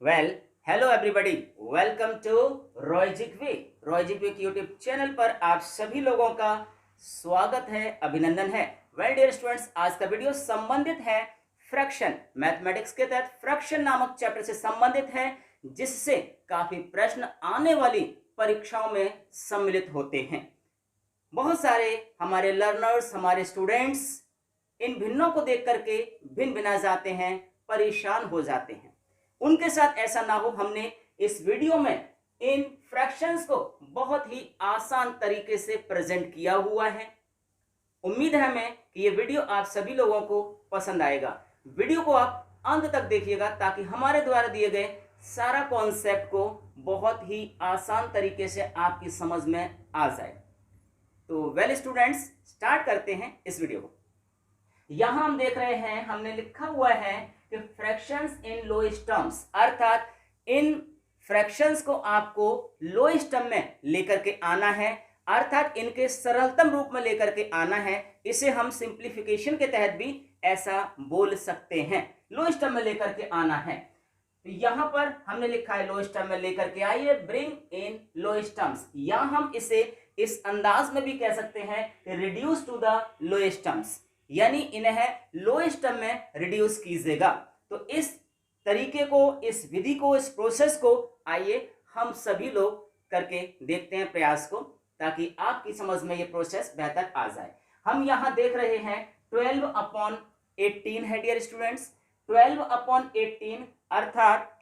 Well hello everybody, welcome to Royzik way. Royzik way की YouTube channel पर आप सभी लोगों का स्वागत है, अभिनंदन है। वेल डियर स्टूडेंट्स, आज का वीडियो संबंधित है फ्रैक्शन, मैथमेटिक्स के तहत फ्रैक्शन नामक चैप्टर से संबंधित है, जिससे काफी प्रश्न आने वाली परीक्षाओं में सम्मिलित होते हैं। बहुत सारे हमारे लर्नर्स, हमारे स्टूडेंट्स इन भिन्नों को देख करके भिन्न भिना जाते हैं, परेशान हो जाते हैं। उनके साथ ऐसा ना हो, हमने इस वीडियो में इन फ्रैक्शंस को बहुत ही आसान तरीके से प्रेजेंट किया हुआ है। उम्मीद है हमें कि ये वीडियो आप सभी लोगों को पसंद आएगा। वीडियो को आप अंत तक देखिएगा ताकि हमारे द्वारा दिए गए सारा कॉन्सेप्ट को बहुत ही आसान तरीके से आपकी समझ में आ जाए। तो वेल स्टूडेंट्स, स्टार्ट करते हैं इस वीडियो को। यहां हम देख रहे हैं, हमने लिखा हुआ है कि फ्रैक्शंस इन लोएस्ट टर्म्स, अर्थात इन फ्रैक्शंस को आपको लोएस्ट टर्म में लेकर के आना है, अर्थात इनके सरलतम रूप में लेकर के आना है। इसे हम सिंप्लीफिकेशन के तहत भी ऐसा बोल सकते हैं, लोएस्ट टर्म में लेकर के आना है। तो यहां पर हमने लिखा है लोएस्ट टर्म में लेकर के आइए, ब्रिंग इन लोएस्ट टर्म्स, या हम इसे इस अंदाज में भी कह सकते हैं reduce to the lowest terms, यानी इन्हें लोएस्ट टर्म में रिड्यूस कीजिएगा। तो इस तरीके को, इस विधि को, इस प्रोसेस को आइए हम सभी लोग करके देखते हैं प्रयास को, ताकि आपकी समझ में ये प्रोसेस बेहतर आ जाए। हम यहां देख रहे हैं 12/18 है डियर स्टूडेंट्स। 12/18 अर्थात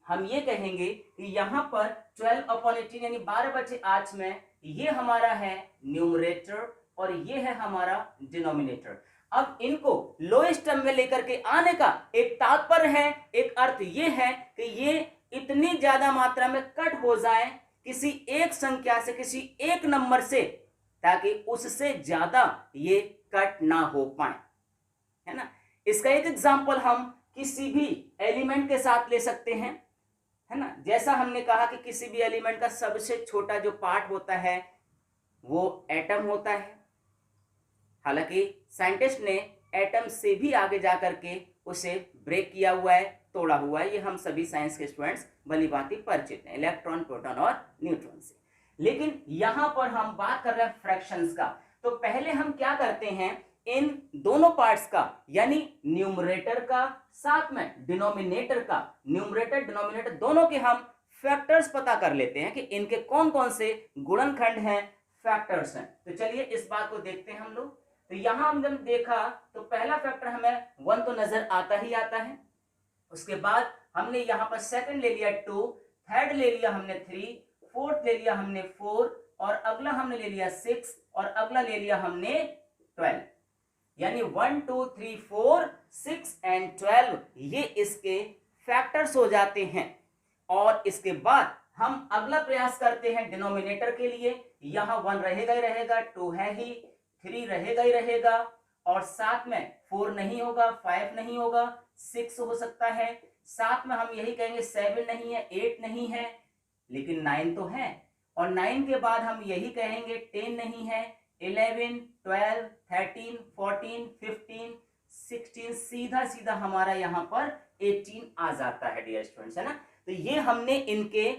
हम ये कहेंगे कि यहां पर 12/18 यानी 12/8 में ये हमारा है न्यूमरेटर और ये है हमारा डिनोमिनेटर। अब इनको लोएस्ट टर्म में लेकर के आने का एक तात्पर्य है, एक अर्थ ये है कि ये इतनी ज्यादा मात्रा में कट हो जाए किसी एक संख्या से, किसी एक नंबर से, ताकि उससे ज्यादा ये कट ना हो पाए, है ना। इसका एक एग्जांपल हम किसी भी एलिमेंट के साथ ले सकते हैं, है ना। जैसा हमने कहा कि किसी भी एलिमेंट का सबसे छोटा जो पार्ट होता है वो एटम होता है। हालांकि साइंटिस्ट ने एटम से भी आगे जाकर के उसे ब्रेक किया हुआ है, तोड़ा हुआ है। ये हम सभी साइंस के स्टूडेंट्स भली भांति परिचित हैं, इलेक्ट्रॉन, प्रोटॉन और न्यूट्रॉन से। लेकिन यहां पर हम बात कर रहे हैं फ्रैक्शंस का। तो पहले हम क्या करते हैं, इन दोनों पार्ट्स का, यानी न्यूमरेटर का साथ में डिनोमिनेटर का, न्यूमरेटर डिनोमिनेटर दोनों के हम फैक्टर्स पता कर लेते हैं कि इनके कौन कौन से गुणनखंड हैं, फैक्टर्स हैं। तो चलिए इस बात को देखते हैं हम लोग। तो यहां हम जब देखा तो पहला फैक्टर हमें 1 तो नजर आता ही आता है। उसके बाद हमने यहां पर सेकंड ले लिया 2, थर्ड ले लिया हमने 3, फोर्थ ले लिया हमने 4, और अगला हमने ले लिया 6, और अगला ले लिया हमने 12। यानी 1 2 3 4 6 एंड 12 ये इसके फैक्टर्स हो जाते हैं। और इसके बाद हम अगला प्रयास करते हैं डिनोमिनेटर के लिए। यहां 1 रहेगा ही रहेगा, 2 है ही, 3 रहेगा ही रहेगा, और साथ में 4 नहीं होगा, 5 नहीं होगा, 6 हो सकता है, साथ में हम यही कहेंगे 7 नहीं है, 8 नहीं है, लेकिन 9 तो है, और 9 के बाद हम यही कहेंगे 10 नहीं है, 11 12 13 14 15 16, सीधा सीधा हमारा यहां पर 18 आ जाता है डियर स्टूडेंट्स, है ना। तो ये हमने इनके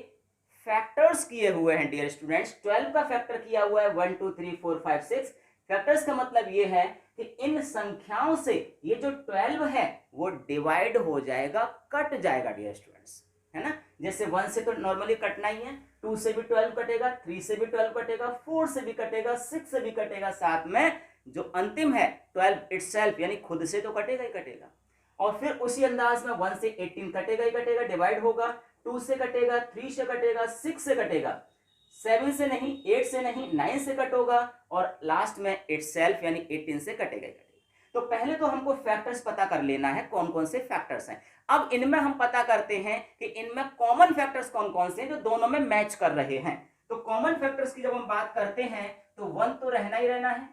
फैक्टर्स किए हुए हैं डियर स्टूडेंट्स। 12 का फैक्टर किया हुआ है 1 2 3 4 5 6। फैक्टर्स का मतलब ये है कि इन संख्याओं से ये जो 12 है वो डिवाइड हो जाएगा, कट जाएगा डियर स्टूडेंट्स, है ना। जैसे 1 से तो नॉर्मली कटना ही है, 2 से भी 12 कटेगा, 3 से भी 12 कटेगा, 4 से भी कटेगा, 6 से भी कटेगा, साथ में जो अंतिम है 12 इटसेल्फ यानी खुद से तो कटेगा ही कटेगा। और फिर उसी अंदाज में 1 से 18 कटेगा ही कटेगा, डिवाइड होगा, 2 से कटेगा, 3 से कटेगा, 6 से कटेगा, 7 से नहीं, 8 से नहीं, 9 से कट होगा, और लास्ट में इटसेल्फ यानी 18 से कटेगा ही कटेगा। तो पहले तो हमको फैक्टर्स पता कर लेना है कौन कौन से फैक्टर्स हैं। अब इनमें हम पता करते हैं कि इनमें कॉमन फैक्टर्स कौन कौन से हैं जो दोनों में मैच कर रहे हैं। तो कॉमन फैक्टर्स की जब हम बात करते हैं तो 1 तो रहना ही रहना है,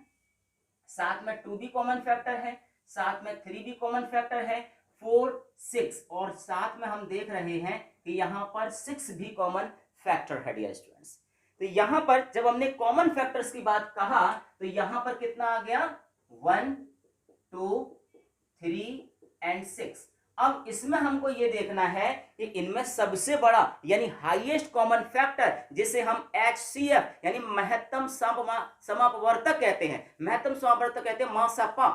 साथ में 2 भी कॉमन फैक्टर है, साथ में 3 भी कॉमन फैक्टर है, 4 6, और साथ में हम देख रहे हैं कि यहां पर 6 भी कॉमन फैक्टर है डियर स्टूडेंट्स। तो यहां पर जब हमने कॉमन फैक्टर्स की बात कहा तो यहां पर कितना आ गया, 1 2 3 एंड 6, अब इसमें हमको ये देखना है कि इनमें सबसे बड़ा यानी हाईएस्ट कॉमन फैक्टर जिसे हम HCF यानी महत्तम समापवर्तक कहते हैं, महत्तम समापवर्तक कहते हैं मासापा,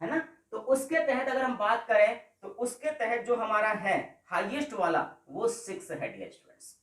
है ना। तो उसके तहत अगर हम बात करें तो उसके तहत जो हमारा है हाईएस्ट वाला वो 6 है डियर स्टूडेंट्स।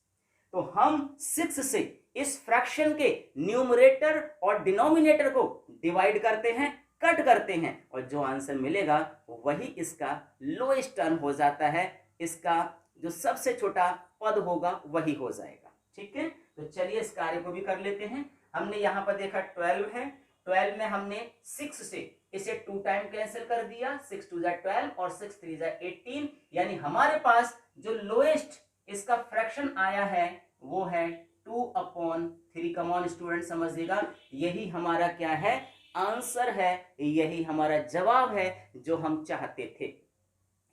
तो हम 6 से इस फ्रैक्शन के न्यूमरेटर और डिनोमिनेटर को डिवाइड करते हैं, कट करते हैं, और जो आंसर मिलेगा वही इसका लोएस्ट टर्म हो जाता है, इसका जो सबसे छोटा पद होगा वही हो जाएगा। ठीक है, तो चलिए इस कार्य को भी कर लेते हैं। हमने यहां पर देखा 12 है, 12 में हमने 6 से इसे 2 टाइम कैंसिल कर दिया, 6 2 12 और 6 3 18, यानी हमारे पास जो लोएस्ट इसका फ्रैक्शन आया है वो है 2/3। कमॉन स्टूडेंट समझिएगा, यही हमारा क्या है, आंसर है, यही हमारा जवाब है जो हम चाहते थे।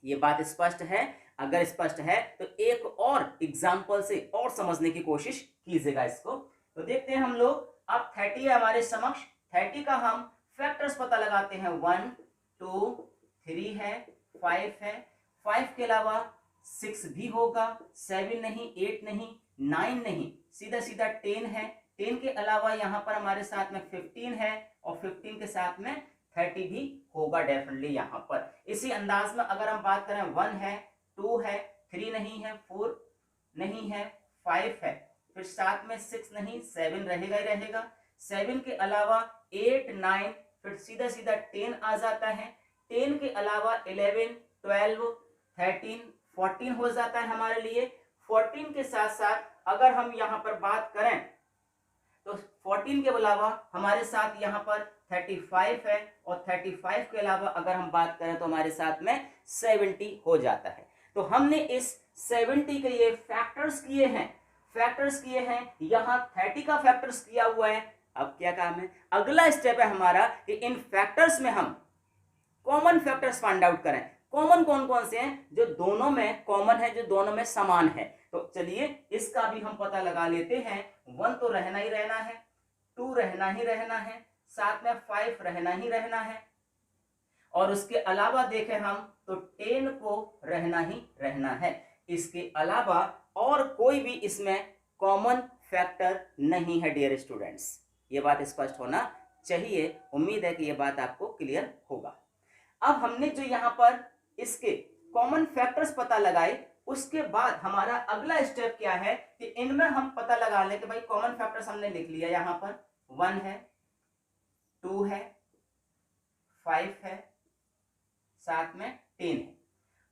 ये बात स्पष्ट है? अगर स्पष्ट है तो एक और एग्जांपल से और समझने की कोशिश कीजिएगा इसको। तो देखते हैं हम लोग, अब 30 है हमारे समक्ष, 30 का हम फैक्टर्स पता लगाते हैं। 1 2 3 है, 5 है, 5 के अलावा 6 भी होगा, 7 नहीं, 8 नहीं, 9 नहीं, सीधा सीधा 10 है, 10 के अलावा यहाँ पर हमारे साथ में 15 है और 15 के साथ में 30 भी होगा डेफिनेटली यहाँ पर। इसी अंदाज में अगर हम बात करें 1 है, 2 है, 3 नहीं है, 4 नहीं है, 5 है, फिर साथ में 6 नहीं, 7 रहेगा ही रहेगा, 7 के अलावा 8 9, फिर सीधा सीधा 10 आ जाता है, 10 के अलावा 11 12 13 14 हो जाता है हमारे लिए। 14 के साथ साथ अगर हम यहाँ पर बात करें तो 14 के अलावा हमारे साथ यहाँ पर 35 है और 35 के अलावा अगर हम बात करें तो हमारे साथ में 70 हो जाता है। तो हमने इस 70 के ये फैक्टर्स किए हैं, यहाँ 30 का फैक्टर्स किया हुआ है। अब क्या काम है, अगला स्टेप है हमारा कि इन फैक्टर्स में हम कॉमन फैक्टर्स फाइंड आउट करें। कॉमन कौन कौन से हैं, जो दोनों में कॉमन है, जो दोनों में समान है। तो चलिए इसका भी हम पता लगा लेते हैं। 1 तो रहना ही रहना है, 2 रहना ही रहना है, साथ में 5 रहना ही रहना है, और उसके अलावा देखें हम तो 10 को रहना ही रहना है। इसके अलावा और कोई भी इसमें कॉमन फैक्टर नहीं है डियर स्टूडेंट्स। ये बात स्पष्ट होना चाहिए। उम्मीद है कि ये बात आपको क्लियर होगा। अब हमने जो यहाँ पर इसके कॉमन फैक्टर्स पता लगाए, उसके बाद हमारा अगला स्टेप क्या है कि इनमें हम पता लगा लें कि भाई कॉमन फैक्टर्स हमने लिख लिया, यहाँ पर 1 है, 2 है, 5 है, साथ में 10 है।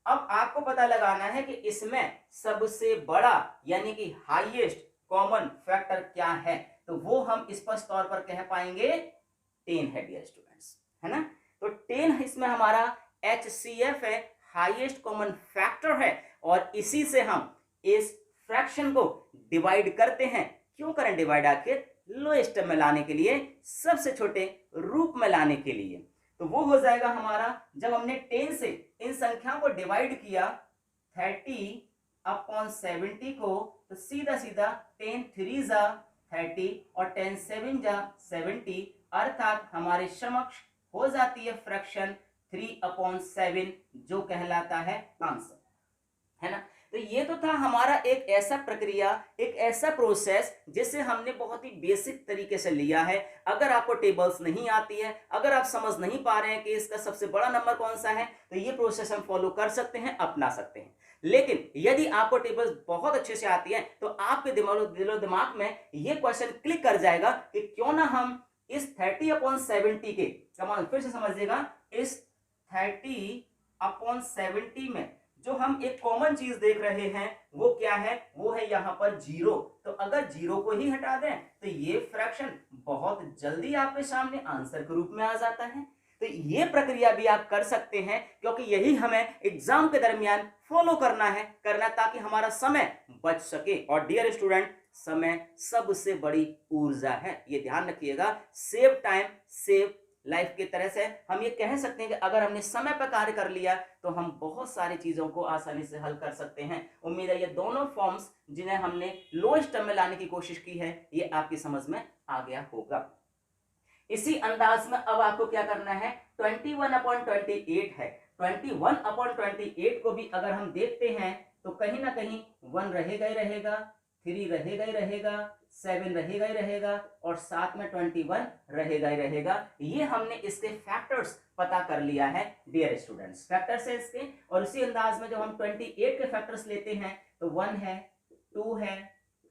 अब आपको पता लगाना है कि इसमें सबसे बड़ा यानी कि हाईएस्ट कॉमन फैक्टर क्या है, तो वो हम स्पष्ट तौर पर कह पाएंगे 10 है डियर स्टूडेंट्स, है ना। तो 10 इसमें हमारा HCF है, हाईएस्ट कॉमन फैक्टर है, और इसी से हम इस फ्रैक्शन को डिवाइड करते हैं। क्यों करें डिवाइड, आखिर लोएस्ट में लाने के लिए, सबसे छोटे रूप में लाने के लिए। तो वो हो जाएगा हमारा, जब हमने 10 से इन संख्याओं को डिवाइड किया 30/70 को, तो सीधा सीधा 10 3 30 और 10 7 70, अर्थात हमारे समक्ष हो जाती है फ्रैक्शन 3/7, जो कहलाता है आंसर, है ना। तो ये तो था हमारा एक ऐसा प्रक्रिया, एक ऐसा प्रोसेस जिसे हमने बहुत ही बेसिक तरीके से लिया है। अगर आपको टेबल्स नहीं आती है, अगर आप समझ नहीं पा रहे हैं कि इसका सबसे बड़ा नंबर कौन सा है, तो ये प्रोसेस हम फॉलो कर सकते हैं, अपना सकते हैं। लेकिन यदि आपको टेबल्स बहुत अच्छे से आती है तो आपके दिलो दिमाग में ये क्वेश्चन क्लिक कर जाएगा कि क्यों ना हम इस 30/70 के, कमाल फिर से समझिएगा, इस 30/70 में जो हम एक कॉमन चीज देख रहे हैं वो क्या है, वो है यहाँ पर 0। तो अगर 0 को ही हटा दें तो ये फ्रैक्शन बहुत जल्दी आपके सामने आंसर के रूप में आ जाता है। तो ये प्रक्रिया भी आप कर सकते हैं, क्योंकि यही हमें एग्जाम के दरमियान फॉलो करना ताकि हमारा समय बच सके। और डियर स्टूडेंट, समय सबसे बड़ी ऊर्जा है, ये ध्यान रखिएगा। सेव टाइम सेव लाइफ की तरह से हम ये कह सकते हैं कि अगर हमने समय पर कार्य कर लिया तो हम बहुत सारी चीजों को आसानी से हल कर सकते हैं। उम्मीद है ये दोनों फॉर्म्स जिन्हें हमने लोएस्ट टर्म में लाने की कोशिश की है, ये आपकी समझ में आ गया होगा। इसी अंदाज में अब आपको क्या करना है, 21/28 है, 21/28 को भी अगर हम देखते हैं तो कहीं ना कहीं 1 रहेगा ही रहेगा, 3 रहेगा ही रहेगा, 7 रहेगा ही रहेगा और साथ में 21 रहेगा ही रहेगा। ये हमने इसके फैक्टर्स पता कर लिया है डियर स्टूडेंट्स, फैक्टर्स है इसके। और उसी अंदाज में जब हम 28 के फैक्टर्स लेते हैं तो 1 है, 2 है,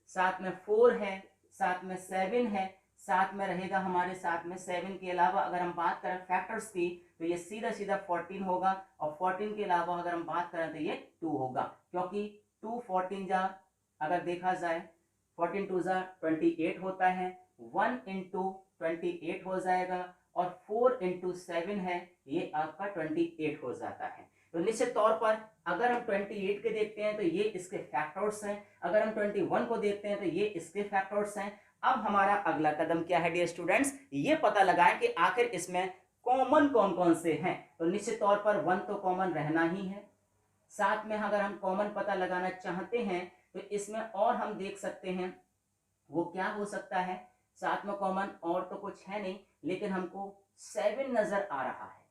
साथ में 4 है, साथ में 7 है, साथ में रहेगा हमारे साथ में 7 के अलावा अगर हम बात करें फैक्टर्स की तो ये सीधा सीधा 14 होगा और 14 के अलावा अगर हम बात करें तो ये 2 होगा, क्योंकि 2 14 जा अगर देखा जाए 14 2 जा 28 होता है, 1 into 28 हो जाएगा और 4 into 7 है ये आपका 28 हो जाता है। तो निश्चित तौर पर अगर हम 28 के देखते हैं तो ये इसके फैक्टर्स हैं, अगर हम 21 को देखते हैं तो ये इसके फैक्टर्स हैं। अब हमारा अगला कदम क्या है डियर स्टूडेंट्स, ये पता लगाएं कि आखिर इसमें कॉमन कौन कौन से हैं। तो निश्चित तौर पर 1 तो कॉमन रहना ही है, साथ में अगर हम कॉमन पता लगाना चाहते हैं तो इसमें और हम देख सकते हैं वो क्या हो सकता है। साथ में कॉमन और तो कुछ है नहीं, लेकिन हमको 7 नजर आ रहा है,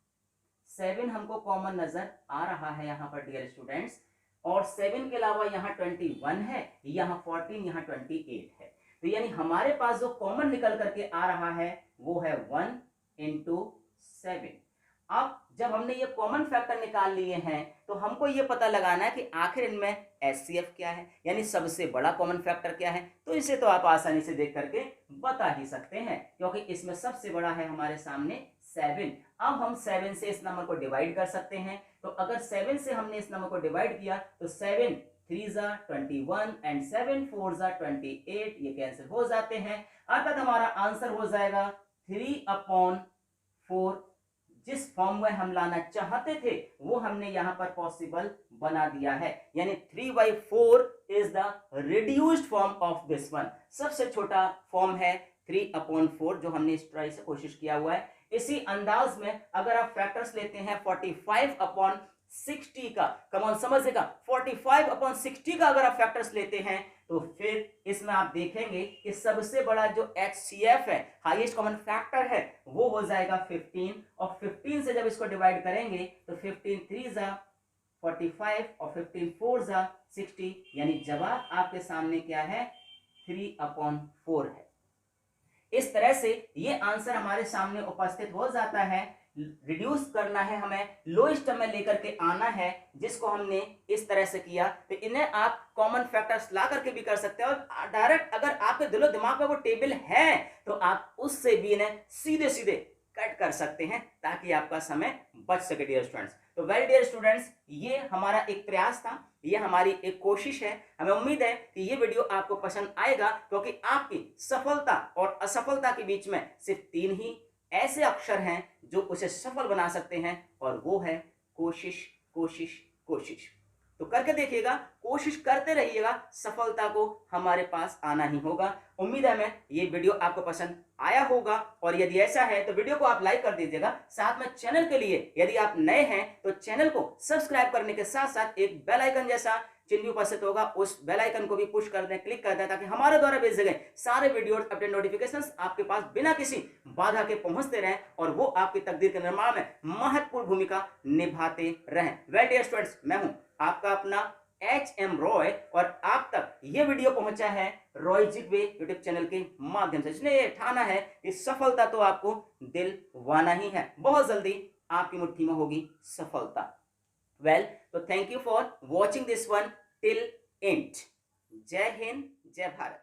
7 हमको कॉमन नजर आ रहा है यहाँ पर डियर स्टूडेंट्स। और 7 के अलावा यहाँ 21 है, यहाँ 14, यहाँ 28 है। तो यानी हमारे पास जो कॉमन निकल करके आ रहा है वो है 1 into 7। अब जब हमने ये कॉमन फैक्टर निकाल लिए हैं तो हमको ये पता लगाना है कि आखिर इनमें एचसीएफ क्या है, यानी सबसे बड़ा कॉमन फैक्टर क्या है। तो इसे तो आप आसानी से देख करके बता ही सकते हैं, क्योंकि इसमें सबसे बड़ा है हमारे सामने 7। अब हम 7 से इस नंबर को डिवाइड कर सकते हैं। तो अगर 7 से हमने इस नंबर को डिवाइड किया तो 7 3 जा 21 एंड 7 4 जा 28, ये कैंसिल हो जाते हैं। अर्थात हमारा आंसर हो जाएगा 3/4। जिस फॉर्म में हम लाना चाहते थे वो हमने यहां पर पॉसिबल बना दिया है, यानी 3/4 is the reduced form of this one. सबसे छोटा फॉर्म है 3/4 जो हमने इस ट्राई से कोशिश किया हुआ है। इसी अंदाज में अगर आप फैक्टर्स लेते हैं 45/60 का, कमॉन समझिएगा 45/60 का अगर आप फैक्टर्स लेते हैं तो फिर इसमें आप देखेंगे कि सबसे बड़ा जो HCF है, हाईएस्ट कॉमन फैक्टर है, वो हो जाएगा 15। और 15 से जब इसको डिवाइड करेंगे तो 15 3 जा 45 और 15 4 जा 60, यानी जवाब आपके सामने क्या है 3/4 है। इस तरह से ये आंसर हमारे सामने उपस्थित हो जाता है। रिड्यूस करना है हमें, लोएस्ट में लेकर के आना है, जिसको हमने इस तरह से किया। तो इन्हें आप कॉमन फैक्टर्स ला करके भी कर सकते हैं और डायरेक्ट अगर आपके दिलो दिमाग में वो टेबल है तो आप उससे भी इन्हें सीधे सीधे कट कर सकते हैं ताकि आपका समय बच सके डियर स्टूडेंट्स। तो वेल डियर स्टूडेंट्स, ये हमारा एक प्रयास था, ये हमारी एक कोशिश है। हमें उम्मीद है कि ये वीडियो आपको पसंद आएगा, क्योंकि आपकी सफलता और असफलता के बीच में सिर्फ 3 ही ऐसे अक्षर हैं जो उसे सफल बना सकते हैं, और वो है कोशिश कोशिश कोशिश। तो करके देखिएगा, कोशिश करते रहिएगा, सफलता को हमारे पास आना ही होगा। उम्मीद है मैं ये वीडियो आपको पसंद आया होगा, और यदि ऐसा है तो वीडियो को आप लाइक कर दीजिएगा। साथ में चैनल के लिए यदि आप नए हैं तो चैनल को सब्सक्राइब करने के साथ साथ एक बेल आइकन जैसा चिन्ह उपस्थित होगा, उस बेल आइकन को भी पुश कर दें, क्लिक कर दें, ताकि हमारे द्वारा भेजे गए सारे वीडियोस अपडेट नोटिफिकेशंस आपके पास बिना किसी बाधा के पहुंचते रहें और वो आपकी तकदीर के निर्माण में महत्वपूर्ण भूमिका निभाते रहें। वेल डियर स्टूडेंट्स, मैं हूं आपका अपना HM रॉय, और आप तक ये वीडियो पहुंचा है रॉय जिगवे यूट्यूब चैनल के माध्यम से। इसने ये ठाना है कि सफलता तो आपको दिलवाना ही है, बहुत जल्दी आपकी मुट्ठी में होगी सफलता। वेल, तो thank you for watching this one till and. जय हिंद, जय भारत।